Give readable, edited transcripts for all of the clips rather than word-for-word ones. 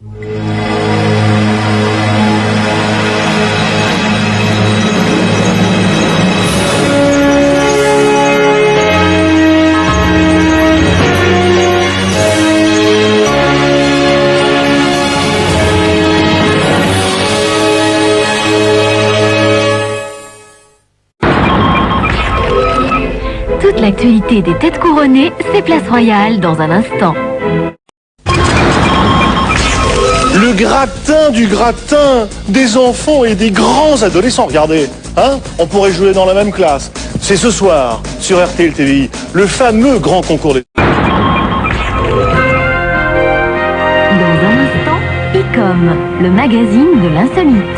Toute l'actualité des têtes couronnées, c'est Place Royale dans un instant. Le gratin du gratin des enfants et des grands adolescents. Regardez, hein, on pourrait jouer dans la même classe. C'est ce soir, sur RTL TVI, le fameux grand concours des... Dans un instant, ICOM, le magazine de l'insolite.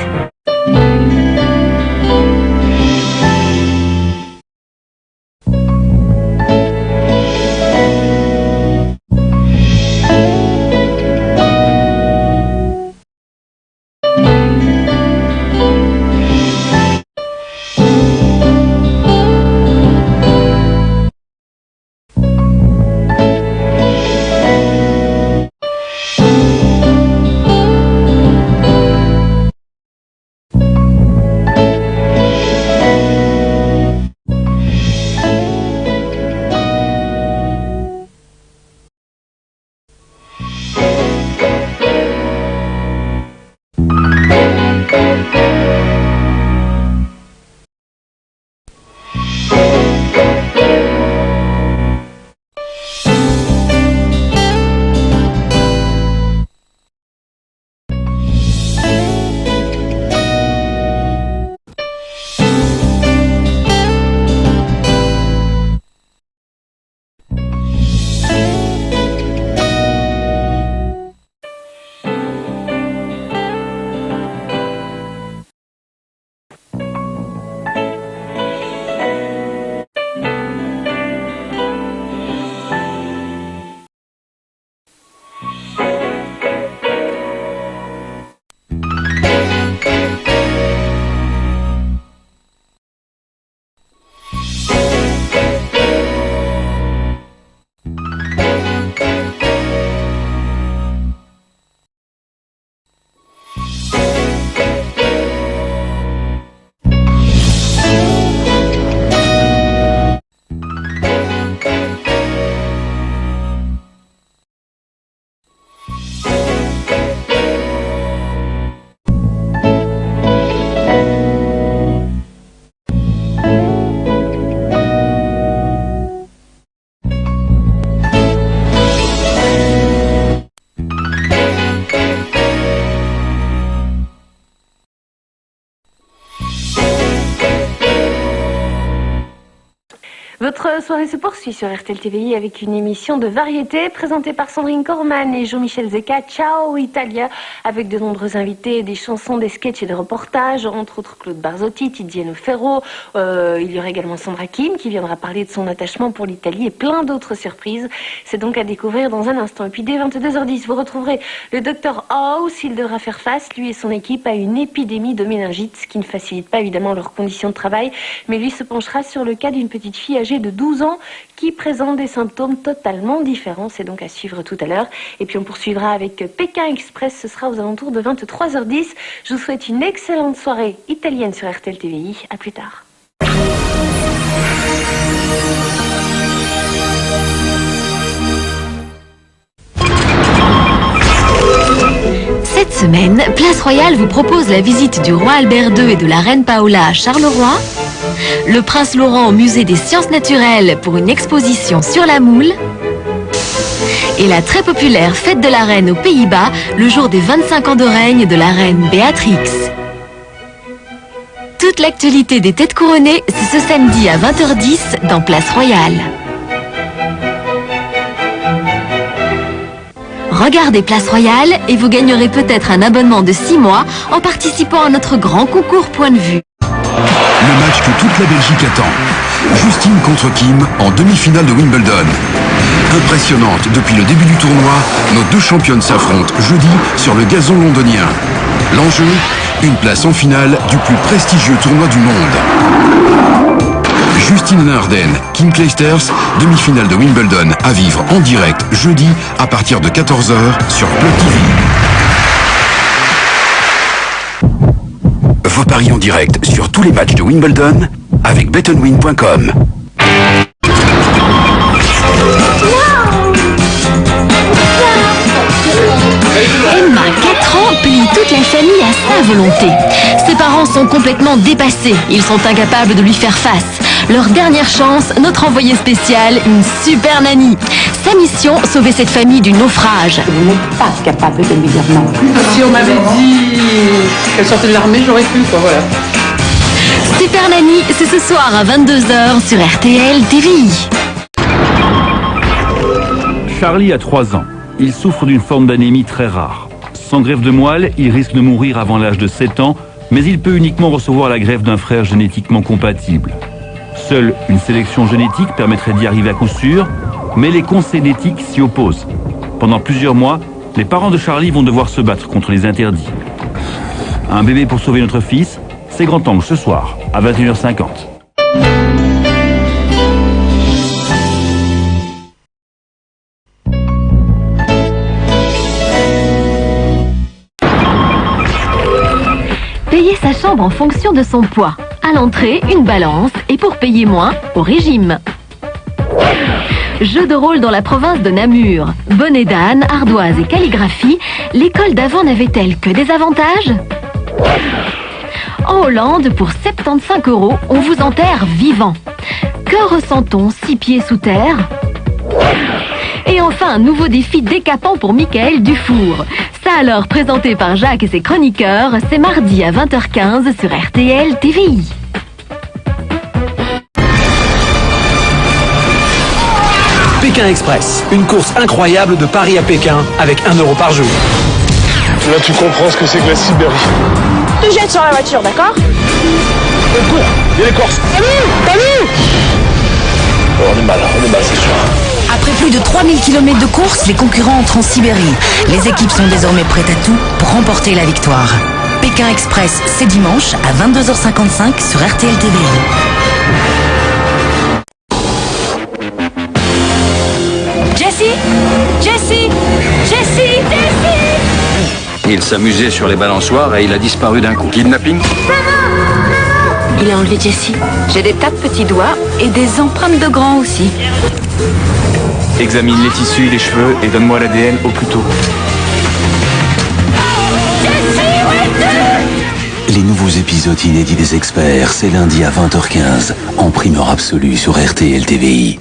Votre soirée se poursuit sur RTL TVI avec une émission de variété présentée par Sandrine Corman et Jean-Michel Zecca. Ciao Italia, avec de nombreux invités, des chansons, des sketchs et des reportages, entre autres Claude Barzotti, Tiziano Ferro. Il y aura également Sandra Kim qui viendra parler de son attachement pour l'Italie et plein d'autres surprises. C'est donc à découvrir dans un instant. Et puis dès 22h10, vous retrouverez le Dr House. Il devra faire face, lui et son équipe, à une épidémie de méningite, ce qui ne facilite pas évidemment leurs conditions de travail. Mais lui se penchera sur le cas d'une petite fille âgée de 12 ans qui présente des symptômes totalement différents. C'est donc à suivre tout à l'heure. Et puis on poursuivra avec Pékin Express. Ce sera aux alentours de 23h10. Je vous souhaite une excellente soirée italienne sur RTL TVI. À plus tard. Cette semaine, Place Royale vous propose la visite du roi Albert II et de la reine Paola à Charleroi, le prince Laurent au musée des sciences naturelles pour une exposition sur la moule, et la très populaire fête de la reine aux Pays-Bas le jour des 25 ans de règne de la reine Béatrix. Toute l'actualité des têtes couronnées, c'est ce samedi à 20h10 dans Place Royale. Regardez Place Royale et vous gagnerez peut-être un abonnement de 6 mois en participant à notre grand concours Point de Vue. Le match que toute la Belgique attend. Justine contre Kim en demi-finale de Wimbledon. Impressionnante depuis le début du tournoi, nos deux championnes s'affrontent jeudi sur le gazon londonien. L'enjeu, une place en finale du plus prestigieux tournoi du monde. Justine Naarden, Kim Clijsters, demi-finale de Wimbledon à vivre en direct jeudi à partir de 14h sur Plug TV. vos paris en direct sur tous les matchs de Wimbledon avec betonwin.com. Emma, 4 ans, plie toute la famille à sa volonté. Ses parents sont complètement dépassés. Ils sont incapables de lui faire face. Leur dernière chance, notre envoyé spécial, une super nanny. Sa mission, sauver cette famille du naufrage. Vous n'êtes pas capable de lui dire non. Si on m'avait dit qu'elle sortait de l'armée, j'aurais pu, quoi, voilà. Super Nanny, c'est ce soir à 22h sur RTL TVI. Charlie a 3 ans. Il souffre d'une forme d'anémie très rare. Sans greffe de moelle, il risque de mourir avant l'âge de 7 ans, mais il peut uniquement recevoir la greffe d'un frère génétiquement compatible. Seule une sélection génétique permettrait d'y arriver à coup sûr, mais les concénétiques s'y opposent. Pendant plusieurs mois, les parents de Charlie vont devoir se battre contre les interdits. Un bébé pour sauver notre fils, c'est Grand Angle ce soir, à 21h50. Payer sa chambre en fonction de son poids. À l'entrée, une balance et pour payer moins, au régime. Jeu de rôle dans la province de Namur. Bonnet d'âne, ardoise et calligraphie, l'école d'avant n'avait-elle que des avantages ? En Hollande, pour 75 €, on vous enterre vivant. Que ressent-on 6 pieds sous terre ? Et enfin, un nouveau défi décapant pour Michael Dufour. Ça alors, présenté par Jacques et ses chroniqueurs, c'est mardi à 20h15 sur RTL TVI. Pékin Express, une course incroyable de Paris à Pékin avec 1 € par jour. Là, tu comprends ce que c'est que la Sibérie. Te jette sur la voiture, d'accord? On court, il y a les Corses. T'as vu Oh, on est mal, c'est sûr. Après plus de 3000 km de course, les concurrents entrent en Sibérie. Les équipes sont désormais prêtes à tout pour remporter la victoire. Pékin Express, c'est dimanche à 22h55 sur RTL TVI. Jessie! Jessie! Jessie! Jessie! Il s'amusait sur les balançoires et il a disparu d'un coup. Kidnapping? Il a enlevé Jessie. J'ai des tas de petits doigts et des empreintes de grands aussi. Examine les tissus, les cheveux et donne-moi l'ADN au plus tôt. Les nouveaux épisodes inédits des experts, c'est lundi à 20h15, en primeur absolue sur RTL TVI.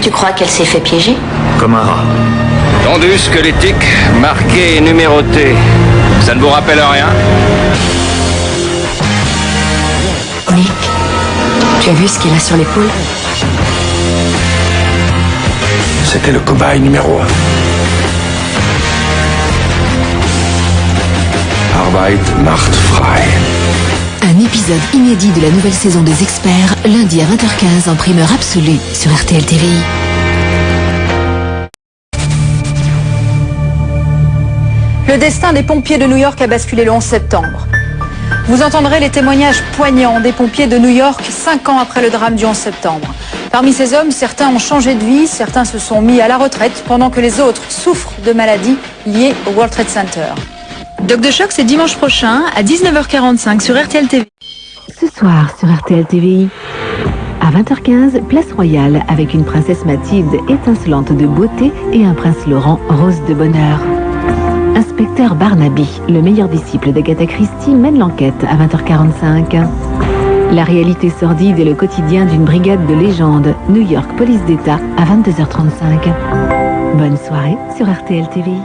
Tu crois qu'elle s'est fait piéger? Comme un rat. Tendu, squelettique, marqué et numéroté. Ça ne vous rappelle rien? Nick, tu as vu ce qu'il a sur l'épaule? C'était le cobaye numéro 1. Arbeit macht frei. Un épisode inédit de la nouvelle saison des experts, lundi à 20h15 en primeur absolue sur RTL TVI. Le destin des pompiers de New York a basculé le 11 septembre. Vous entendrez les témoignages poignants des pompiers de New York 5 ans après le drame du 11 septembre. Parmi ces hommes, certains ont changé de vie, certains se sont mis à la retraite, pendant que les autres souffrent de maladies liées au World Trade Center. Doc de choc, c'est dimanche prochain à 19h45 sur RTL TV. Ce soir sur RTL TVI. À 20h15, place Royale avec une princesse Mathilde étincelante de beauté et un prince Laurent rose de bonheur. Inspecteur Barnaby, le meilleur disciple d'Agatha Christie, mène l'enquête à 20h45. La réalité sordide et le quotidien d'une brigade de légende, New York Police d'État à 22h35. Bonne soirée sur RTL TVI.